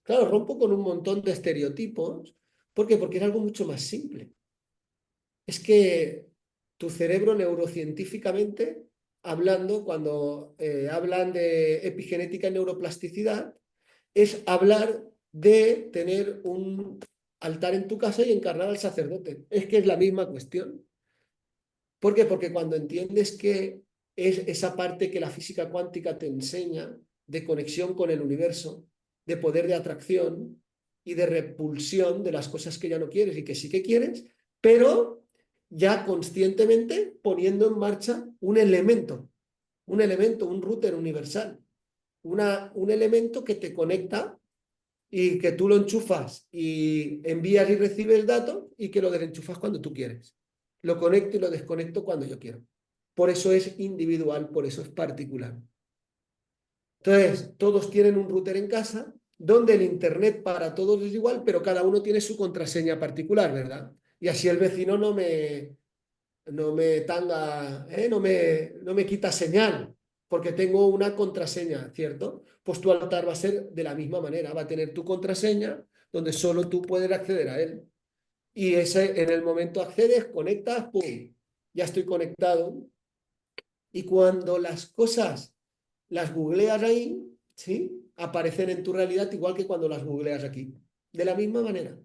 Speaker 2: Claro, rompo con un montón de estereotipos. ¿Por qué? Porque es algo mucho más simple. Es que tu cerebro neurocientíficamente, hablando, cuando hablan de epigenética y neuroplasticidad, es hablar de tener un altar en tu casa y encarnar al sacerdote. Es que es la misma cuestión. ¿Por qué? Porque cuando entiendes que es esa parte que la física cuántica te enseña de conexión con el universo, de poder de atracción y de repulsión de las cosas que ya no quieres y que sí que quieres, pero ya conscientemente poniendo en marcha un elemento, un router universal, un elemento que te conecta y que tú lo enchufas y envías y recibes datos y que lo desenchufas cuando tú quieres. Lo conecto y lo desconecto cuando yo quiero. Por eso es individual, por eso es particular. Entonces, todos tienen un router en casa donde el internet para todos es igual, pero cada uno tiene su contraseña particular, ¿verdad? Y así el vecino no me tanga, no me quita señal, porque tengo una contraseña, ¿cierto? Pues tu altar va a ser de la misma manera, va a tener tu contraseña donde solo tú puedes acceder a él. Y ese, en el momento accedes, conectas, ¡pum! Ya estoy conectado. Y cuando las cosas las googleas ahí, ¿sí? Aparecen en tu realidad igual que cuando las googleas aquí. De la misma manera.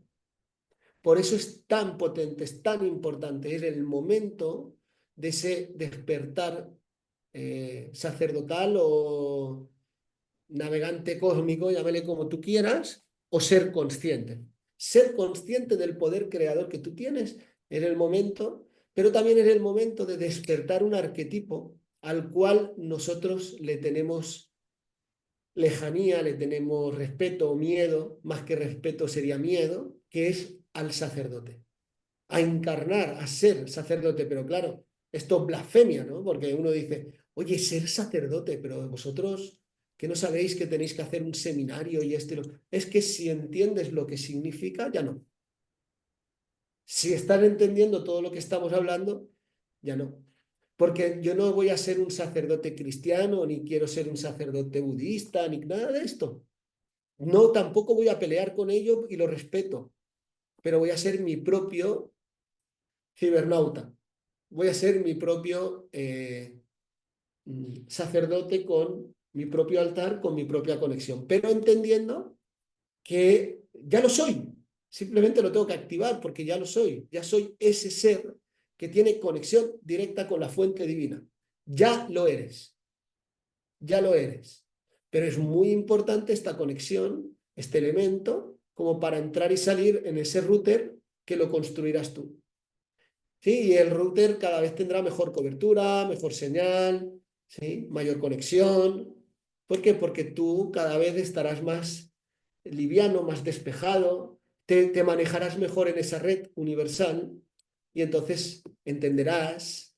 Speaker 2: Por eso es tan potente, es tan importante. Es el momento de ese despertar sacerdotal o navegante cósmico, llámale como tú quieras, o ser consciente. Ser consciente del poder creador que tú tienes es el momento, pero también es el momento de despertar un arquetipo al cual nosotros le tenemos lejanía, le tenemos respeto o miedo, más que respeto sería miedo, que es al sacerdote. A encarnar, a ser sacerdote, pero claro, esto es blasfemia, ¿no? Porque uno dice, oye, ser sacerdote, pero vosotros que no sabéis que tenéis que hacer un seminario y esto. Es que si entiendes lo que significa, ya no. Si están entendiendo todo lo que estamos hablando, ya no. Porque yo no voy a ser un sacerdote cristiano, ni quiero ser un sacerdote budista, ni nada de esto. No, tampoco voy a pelear con ello y lo respeto, pero voy a ser mi propio cibernauta. Voy a ser mi propio sacerdote con mi propio altar, con mi propia conexión, pero entendiendo que ya lo soy. Simplemente lo tengo que activar porque ya lo soy. Ya soy ese ser que tiene conexión directa con la fuente divina. Ya lo eres. Ya lo eres. Pero es muy importante esta conexión, este elemento, como para entrar y salir en ese router que lo construirás tú. ¿Sí? Y el router cada vez tendrá mejor cobertura, mejor señal, ¿sí? Mayor conexión. ¿Por qué? Porque tú cada vez estarás más liviano, más despejado, te manejarás mejor en esa red universal y entonces entenderás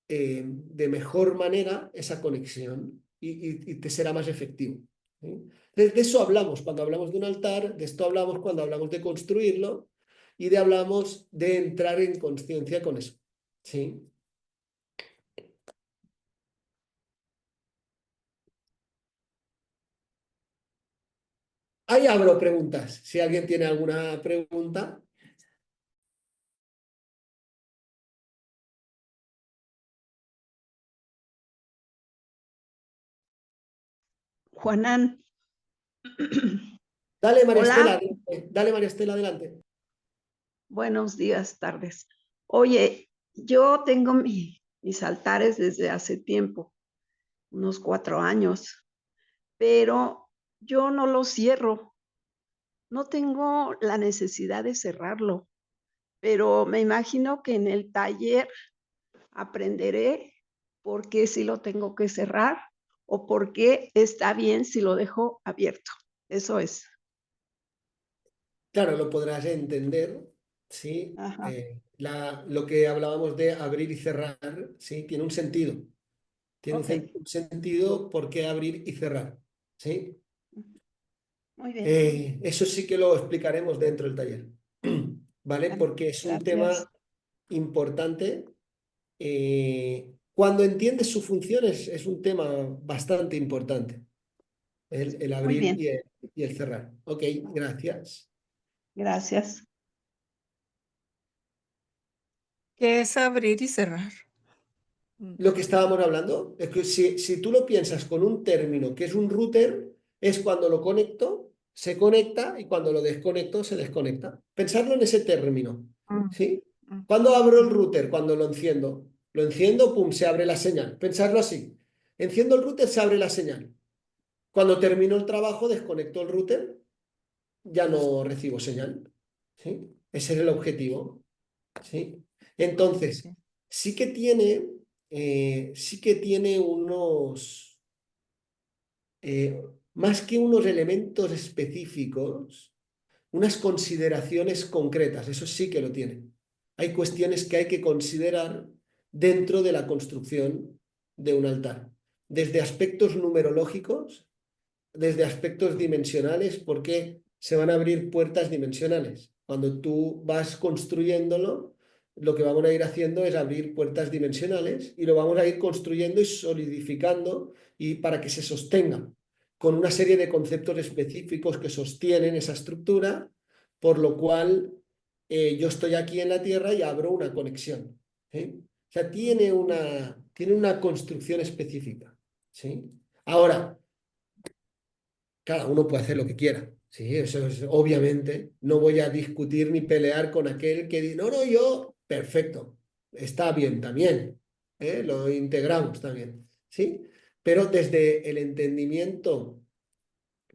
Speaker 2: de mejor manera esa conexión y te será más efectivo. ¿Sí? De eso hablamos cuando hablamos de un altar, de esto hablamos cuando hablamos de construirlo y hablamos de entrar en conciencia con eso. ¿Sí? Ahí abro preguntas. Si alguien tiene alguna pregunta.
Speaker 1: Juanán.
Speaker 2: Dale, María
Speaker 1: Hola.
Speaker 2: Estela, adelante. Dale, María Estela, adelante.
Speaker 1: Buenos días, tardes. Oye, yo tengo mis altares desde hace tiempo, unos 4 años, pero yo no los cierro. No tengo la necesidad de cerrarlo, pero me imagino que en el taller aprenderé por qué si lo tengo que cerrar o por qué está bien si lo dejo abierto. Eso es.
Speaker 2: Claro, lo podrás entender, ¿sí? Lo que hablábamos de abrir y cerrar, ¿sí? Tiene un sentido. Tiene un sentido por qué abrir y cerrar, ¿sí?
Speaker 1: Muy bien.
Speaker 2: Eso sí que lo explicaremos dentro del taller, ¿vale? Porque es un tema importante. Cuando entiendes su función es un tema bastante importante, el abrir y el cerrar. Ok, gracias.
Speaker 1: Gracias.
Speaker 6: ¿Qué es abrir y cerrar?
Speaker 2: Lo que estábamos hablando es que si tú lo piensas con un término que es un router, es cuando lo conecto, se conecta y cuando lo desconecto, se desconecta. Pensarlo en ese término, ¿sí? ¿Cuándo abro el router? Cuando lo enciendo. Lo enciendo, pum, se abre la señal. Pensarlo así. Enciendo el router, se abre la señal. Cuando termino el trabajo, desconecto el router, ya no recibo señal. ¿Sí? Ese es el objetivo. ¿Sí? Entonces, sí que tiene unos, más que unos elementos específicos, unas consideraciones concretas, eso sí que lo tiene. Hay cuestiones que hay que considerar dentro de la construcción de un altar, desde aspectos numerológicos, desde aspectos dimensionales, porque se van a abrir puertas dimensionales. Cuando tú vas construyéndolo, lo que vamos a ir haciendo es abrir puertas dimensionales y lo vamos a ir construyendo y solidificando y para que se sostenga con una serie de conceptos específicos que sostienen esa estructura, por lo cual yo estoy aquí en la Tierra y abro una conexión. ¿Sí? O sea, tiene una construcción específica. ¿Sí? Ahora, cada uno puede hacer lo que quiera. Sí, eso es obviamente. No voy a discutir ni pelear con aquel que dice, no, yo, perfecto, está bien también, lo integramos también, ¿sí? Pero desde el entendimiento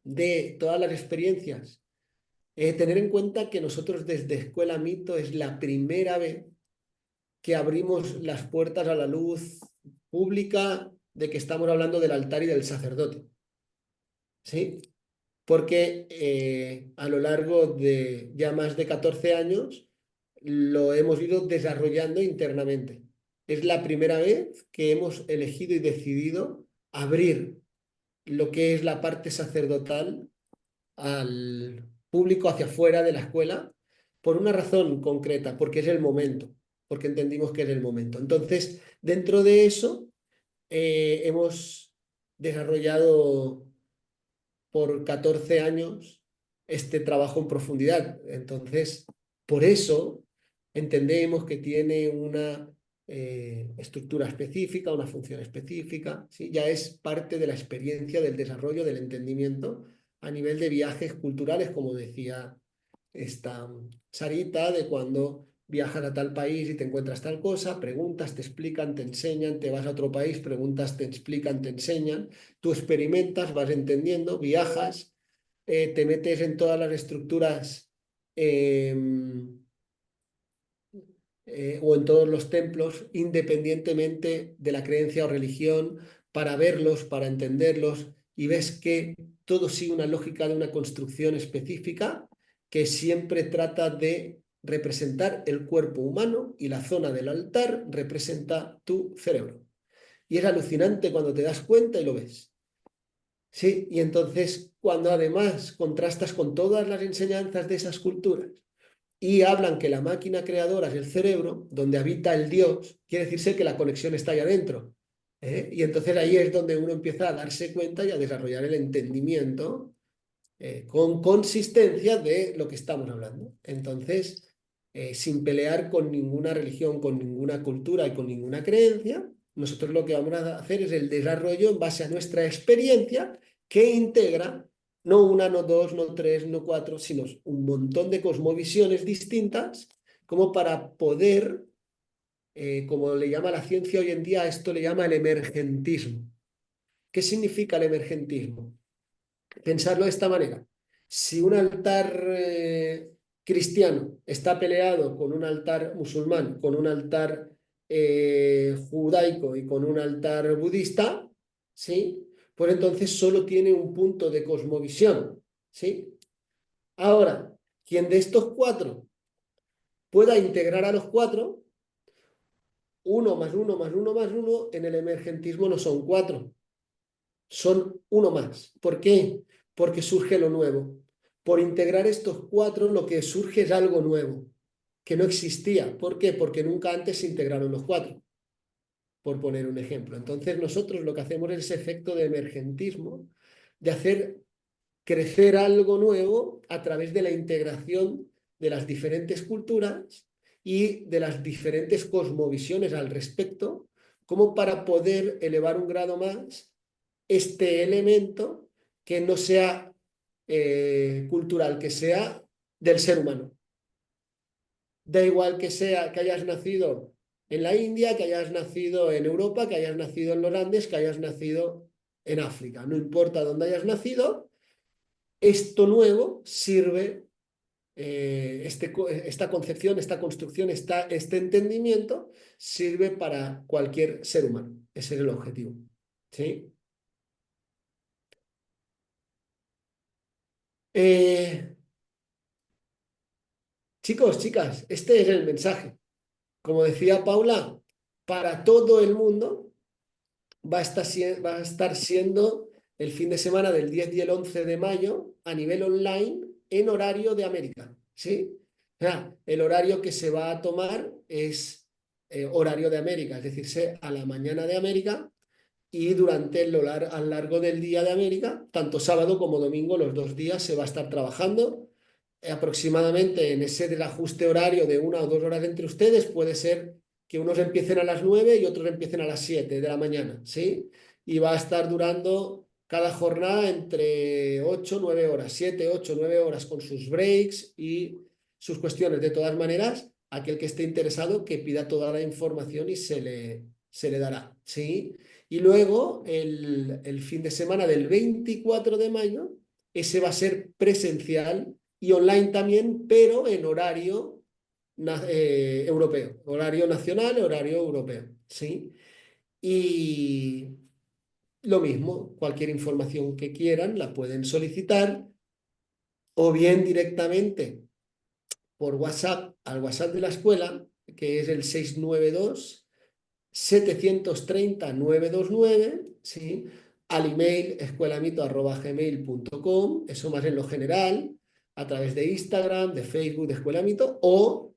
Speaker 2: de todas las experiencias, tener en cuenta que nosotros desde Escuela Mito es la primera vez que abrimos las puertas a la luz pública de que estamos hablando del altar y del sacerdote, ¿sí? Porque a lo largo de ya más de 14 años lo hemos ido desarrollando internamente. Es la primera vez que hemos elegido y decidido abrir lo que es la parte sacerdotal al público hacia afuera de la escuela por una razón concreta, porque es el momento, porque entendimos que es el momento. Entonces, dentro de eso, hemos desarrollado por 14 años este trabajo en profundidad. Entonces, por eso entendemos que tiene una estructura específica, una función específica, ¿sí? Ya es parte de la experiencia del desarrollo del entendimiento a nivel de viajes culturales, como decía esta Sarita, de cuando viajas a tal país y te encuentras tal cosa, preguntas, te explican, te enseñan, te vas a otro país, preguntas, te explican, te enseñan, tú experimentas, vas entendiendo, viajas, te metes en todas las estructuras o en todos los templos, independientemente de la creencia o religión, para verlos, para entenderlos, y ves que todo sigue una lógica de una construcción específica que siempre trata de representar el cuerpo humano y la zona del altar representa tu cerebro. Y es alucinante cuando te das cuenta y lo ves. Sí, y entonces cuando además contrastas con todas las enseñanzas de esas culturas y hablan que la máquina creadora es el cerebro, donde habita el Dios, quiere decirse que la conexión está ahí adentro. Y entonces ahí es donde uno empieza a darse cuenta y a desarrollar el entendimiento con consistencia de lo que estamos hablando. Entonces, sin pelear con ninguna religión, con ninguna cultura y con ninguna creencia, nosotros lo que vamos a hacer es el desarrollo en base a nuestra experiencia que integra no una, no dos, no tres, no cuatro, sino un montón de cosmovisiones distintas como para poder, como le llama la ciencia hoy en día, a esto le llama el emergentismo. ¿Qué significa el emergentismo? Pensarlo de esta manera. Si un altar cristiano está peleado con un altar musulmán, con un altar judaico y con un altar budista, ¿sí? Pues entonces solo tiene un punto de cosmovisión, ¿sí? Ahora, quien de estos cuatro pueda integrar a los cuatro, uno más uno más uno más uno, en el emergentismo no son cuatro, son uno más. ¿Por qué? Porque surge lo nuevo. Por integrar estos cuatro, lo que surge es algo nuevo, que no existía. ¿Por qué? Porque nunca antes se integraron los cuatro, por poner un ejemplo. Entonces nosotros lo que hacemos es ese efecto de emergentismo, de hacer crecer algo nuevo a través de la integración de las diferentes culturas y de las diferentes cosmovisiones al respecto, como para poder elevar un grado más este elemento que no sea cultural, que sea del ser humano. Da igual que sea que hayas nacido en la India, que hayas nacido en Europa, que hayas nacido en los Andes, que hayas nacido en África. No importa dónde hayas nacido, esto nuevo sirve, esta concepción, esta construcción, este entendimiento sirve para cualquier ser humano. Ese es el objetivo. ¿Sí? Chicos, chicas, este es el mensaje. Como decía Paula, para todo el mundo va a estar siendo el fin de semana del 10 y el 11 de mayo a nivel online en horario de América. ¿Sí? O sea, el horario que se va a tomar es horario de América, es decir, a la mañana de América y durante al largo del día de América, tanto sábado como domingo, los 2 días se va a estar trabajando. Aproximadamente en ese del ajuste horario de 1 o 2 horas entre ustedes, puede ser que unos empiecen a las 9 y otros empiecen a las 7 de la mañana, ¿sí? Y va a estar durando cada jornada entre 8, 9 horas, 7, 8, 9 horas con sus breaks y sus cuestiones. De todas maneras, aquel que esté interesado que pida toda la información y se le dará, ¿sí? Y luego el fin de semana del 24 de mayo, ese va a ser presencial y online también, pero en horario europeo, horario nacional, horario europeo, ¿sí? Y lo mismo, cualquier información que quieran la pueden solicitar o bien directamente por WhatsApp, al WhatsApp de la escuela, que es el 692-730-929, ¿sí? Al email escuelamito@gmail.com, eso más en lo general, a través de Instagram, de Facebook, de Escuela Mito, o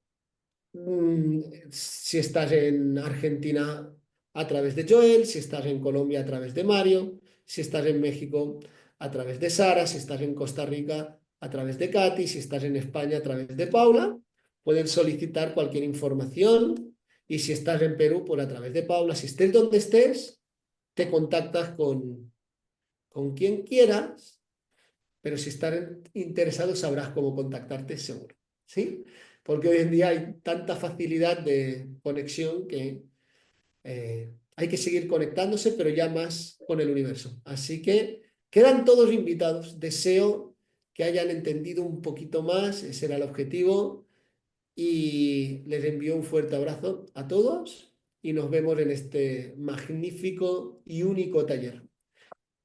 Speaker 2: si estás en Argentina a través de Joel, si estás en Colombia a través de Mario, si estás en México a través de Sara, si estás en Costa Rica a través de Katy, si estás en España a través de Paula, pueden solicitar cualquier información y si estás en Perú, pues a través de Paula. Si estés donde estés, te contactas con quien quieras, pero si estás interesado sabrás cómo contactarte seguro, ¿sí? Porque hoy en día hay tanta facilidad de conexión que hay que seguir conectándose, pero ya más con el universo. Así que quedan todos invitados. Deseo que hayan entendido un poquito más, ese era el objetivo, y les envío un fuerte abrazo a todos y nos vemos en este magnífico y único taller.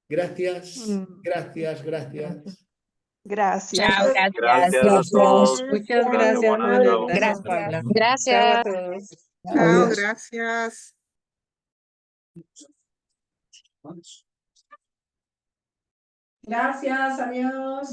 Speaker 2: Gracias, gracias, gracias.
Speaker 8: Gracias.
Speaker 4: Chao, gracias.
Speaker 9: Gracias a todos.
Speaker 5: Muchas
Speaker 9: Muy
Speaker 5: gracias,
Speaker 9: buenas
Speaker 5: Ana.
Speaker 9: noches.
Speaker 5: Gracias, Paula. Chao a
Speaker 10: Gracias.
Speaker 5: todos.
Speaker 8: Chao, gracias.
Speaker 11: Gracias, adiós.